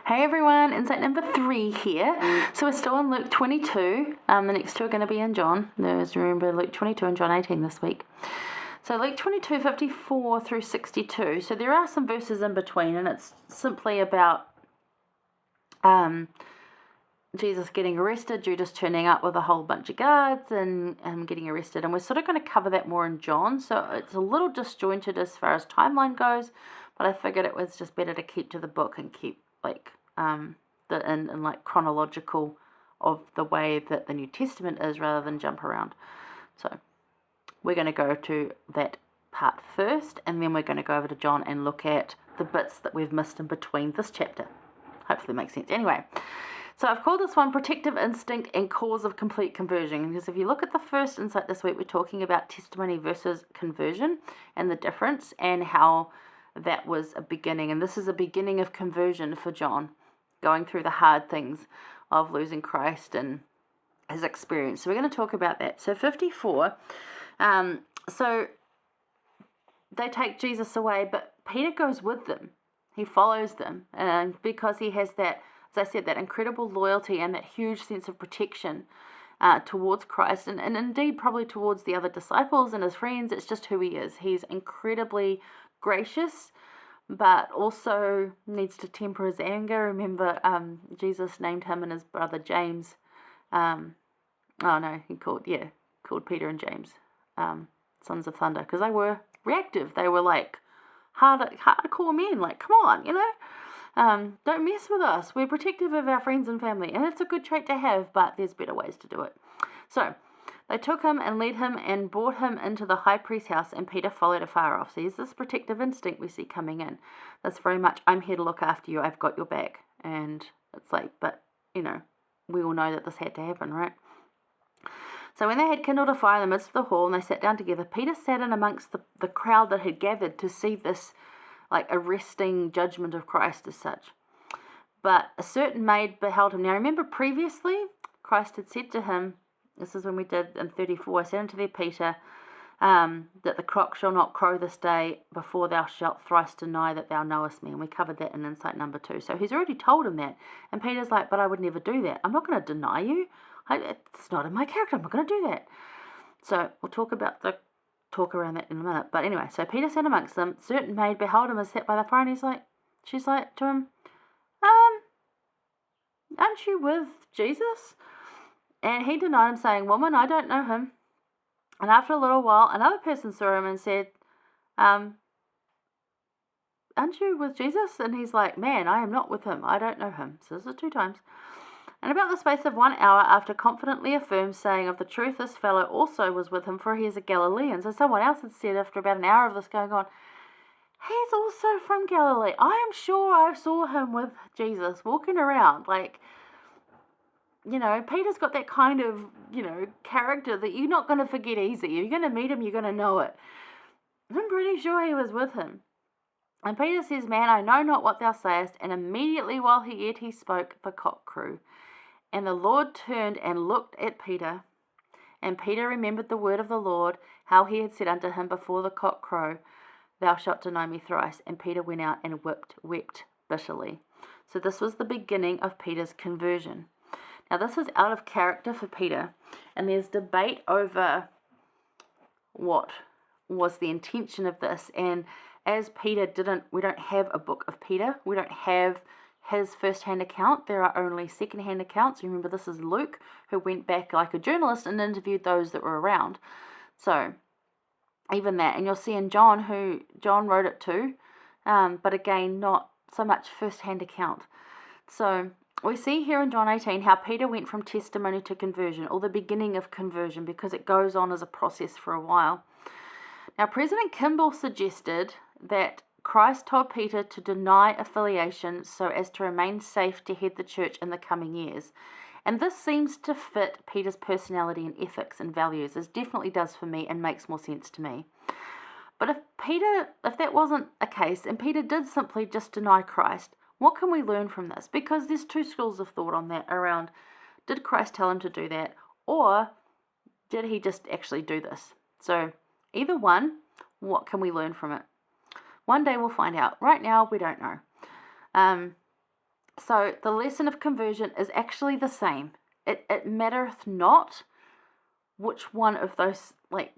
Hey everyone, insight number 3 here. So we're still in Luke 22. The next two are going to be in John. Remember Luke 22 and John 18 this week. So Luke 22, 54 through 62. So there are some verses in between, and it's simply about Jesus getting arrested, Judas turning up with a whole bunch of guards and getting arrested. And we're sort of going to cover that more in John. So it's a little disjointed as far as timeline goes, but I figured it was just better to keep to the book and keep in chronological of the way that the New Testament is rather than jump around. So we're going to go to that part first, and then we're going to go over to John and look at the bits that we've missed in between this chapter. Hopefully it makes sense. Anyway, so I've called this one Protective Instinct and Cause of Complete Conversion, because if you look at the first insight this week, we're talking about testimony versus conversion and the difference and how that was a beginning. And this is a beginning of conversion for John, going through the hard things of losing Christ and his experience. So we're going to talk about that. So 54, so they take Jesus away, but Peter goes with them. He follows them, and because he has that, as I said, that incredible loyalty and that huge sense of protection towards Christ, and indeed probably towards the other disciples and his friends. It's just who he is. He's incredibly gracious, but also needs to temper his anger. Remember, Jesus named him and his brother James. He called Peter and James sons of thunder, because they were reactive. They were like hardcore men. Like, come on, don't mess with us. We're protective of our friends and family, and it's a good trait to have, but there's better ways to do it. So they took him and led him and brought him into the high priest's house, and Peter followed afar off. So there's this protective instinct we see coming in. That's very much, I'm here to look after you, I've got your back. And it's like, but, we all know that this had to happen, right? So when they had kindled a fire in the midst of the hall and they sat down together, Peter sat in amongst the crowd that had gathered to see this, arresting judgment of Christ as such. But a certain maid beheld him. Now remember, previously, Christ had said to him, this is when we did in 34, I said unto thee, Peter, that the cock shall not crow this day before thou shalt thrice deny that thou knowest me. And we covered that in insight number 2. So he's already told him that. And Peter's like, but I would never do that. I'm not going to deny you. It's not in my character. I'm not going to do that. So we'll talk around that in a minute. But anyway, so Peter sat amongst them. Certain maid beheld him as sat by the fire, and she's like to him, aren't you with Jesus? And he denied him, saying, Woman, I don't know him. And after a little while, another person saw him and said, aren't you with Jesus? And he's like, Man, I am not with him. I don't know him. So this is 2 times. And about the space of 1 hour after confidently affirmed, saying, Of the truth, this fellow also was with him, for he is a Galilean. So someone else had said, after about an hour of this going on, he's also from Galilee. I am sure I saw him with Jesus walking around. Peter's got that kind of, character that you're not going to forget easy. You're going to meet him, you're going to know it. I'm pretty sure he was with him. And Peter says, Man, I know not what thou sayest. And immediately while he yet he spoke, the cock crew. And the Lord turned and looked at Peter. And Peter remembered the word of the Lord, how he had said unto him before the cock crow, Thou shalt deny me thrice. And Peter went out and wept bitterly. So this was the beginning of Peter's conversion. Now this is out of character for Peter, and there's debate over what was the intention of this. And as Peter we don't have a book of Peter, we don't have his first-hand account, there are only second-hand accounts. Remember, this is Luke, who went back like a journalist and interviewed those that were around. So even that, and you'll see in John, who John wrote it to, but again, not so much first-hand account. So we see here in John 18 how Peter went from testimony to conversion, or the beginning of conversion, because it goes on as a process for a while. Now, President Kimball suggested that Christ told Peter to deny affiliation so as to remain safe to head the church in the coming years. And this seems to fit Peter's personality and ethics and values, as definitely does for me and makes more sense to me. But if that wasn't a case, and Peter did simply just deny Christ, what can we learn from this? Because there's 2 schools of thought on that around, did Christ tell him to do that, or did he just actually do this? So either one, what can we learn from it? One day we'll find out. Right now, we don't know. So the lesson of conversion is actually the same. It mattereth not which one of those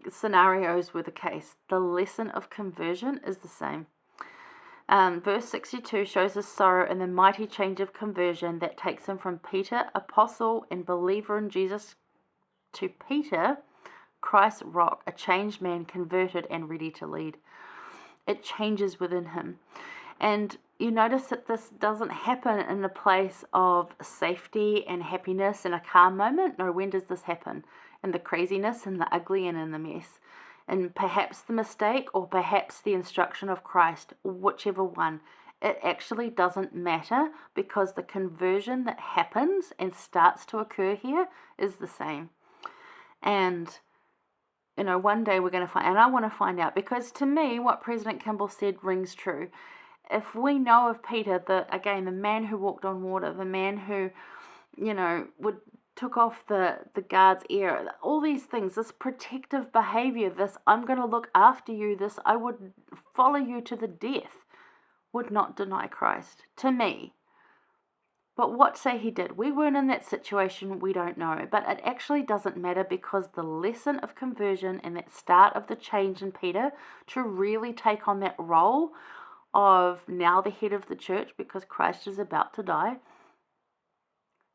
scenarios were the case. The lesson of conversion is the same. Verse 62 shows the sorrow and the mighty change of conversion that takes him from Peter, apostle and believer in Jesus, to Peter, Christ's rock, a changed man, converted and ready to lead. It changes within him. And you notice that this doesn't happen in a place of safety and happiness and a calm moment. No, when does this happen? In the craziness and the ugly and in the mess. And perhaps the mistake or perhaps the instruction of Christ, whichever one. It actually doesn't matter because the conversion that happens and starts to occur here is the same. And one day we're going to find, and I want to find out, because to me, what President Kimball said rings true. If we know of Peter, the man who walked on water, the man who, took off the guard's ear, all these things, this protective behavior, this I'm going to look after you, this I would follow you to the death, would not deny Christ, to me. But what say he did? We weren't in that situation, we don't know. But it actually doesn't matter because the lesson of conversion and that start of the change in Peter to really take on that role of now the head of the church because Christ is about to die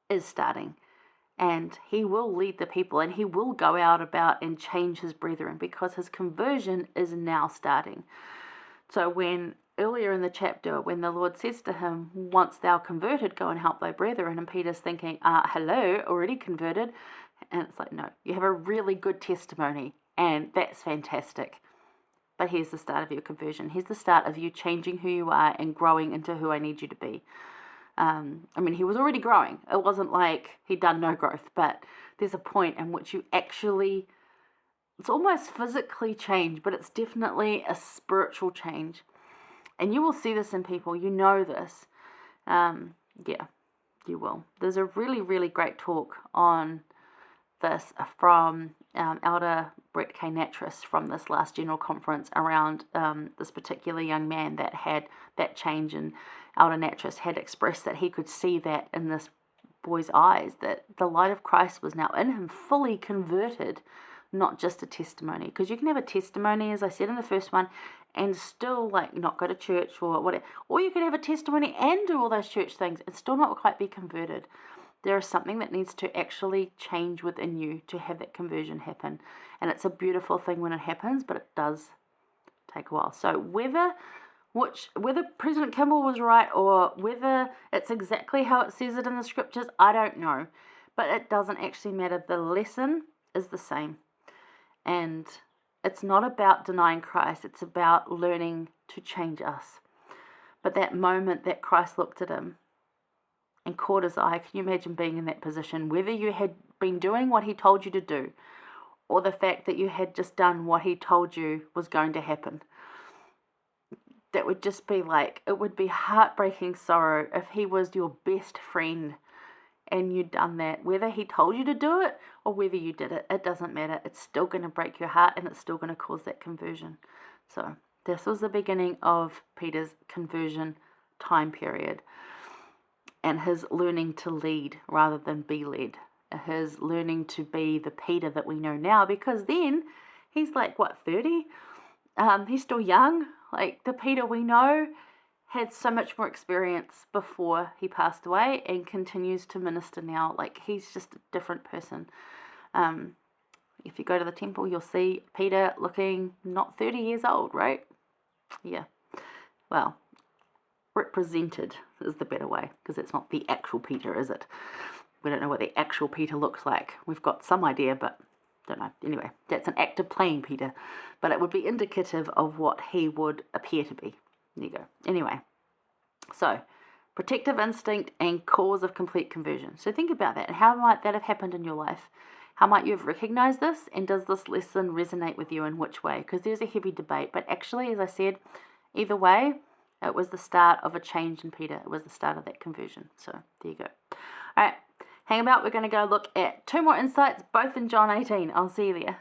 is starting. And he will lead the people and he will go out about and change his brethren because his conversion is now starting. So earlier in the chapter, when the Lord says to him, once thou converted, go and help thy brethren. And Peter's thinking, hello, already converted. And it's like, no, you have a really good testimony and that's fantastic. But here's the start of your conversion. Here's the start of you changing who you are and growing into who I need you to be. He was already growing. It wasn't like he'd done no growth, but there's a point in which you actually, it's almost physically change, but it's definitely a spiritual change. And you will see this in people. You know this. You will. There's a really, really great talk on this from Elder Brett K. Natras from this last general conference around this particular young man that had that change, and Elder Natras had expressed that he could see that in this boy's eyes, that the light of Christ was now in him, fully converted, not just a testimony. Because you can have a testimony, as I said in the first one, and still not go to church or whatever. Or you can have a testimony and do all those church things and still not quite be converted. There is something that needs to actually change within you to have that conversion happen. And it's a beautiful thing when it happens, but it does take a while. So whether President Kimball was right or whether it's exactly how it says it in the scriptures, I don't know. But it doesn't actually matter. The lesson is the same. And it's not about denying Christ. It's about learning to change us. But that moment that Christ looked at him and caught his eye, can you imagine being in that position? Whether you had been doing what he told you to do or the fact that you had just done what he told you was going to happen. That would just be it would be heartbreaking sorrow if he was your best friend and you'd done that. Whether he told you to do it or whether you did it, it doesn't matter. It's still going to break your heart and it's still going to cause that conversion. So this was the beginning of Peter's conversion time period and his learning to lead rather than be led. His learning to be the Peter that we know now, because then he's 30? He's still young. The Peter we know had so much more experience before he passed away and continues to minister now. He's just a different person. If you go to the temple, you'll see Peter looking not 30 years old, right? Yeah. Well, represented is the better way, because it's not the actual Peter, is it? We don't know what the actual Peter looks like. We've got some idea, but don't know. Anyway, that's an actor playing Peter, but it would be indicative of what he would appear to be. There you go. Anyway, so protective instinct and cause of complete conversion. So think about that. And how might that have happened in your life? How might you have recognized this? And does this lesson resonate with you in which way? Because there's a heavy debate. But actually, as I said, either way, it was the start of a change in Peter. It was the start of that conversion. So there you go. All right. Hang about. We're going to go look at 2 more insights, both in John 18. I'll see you there.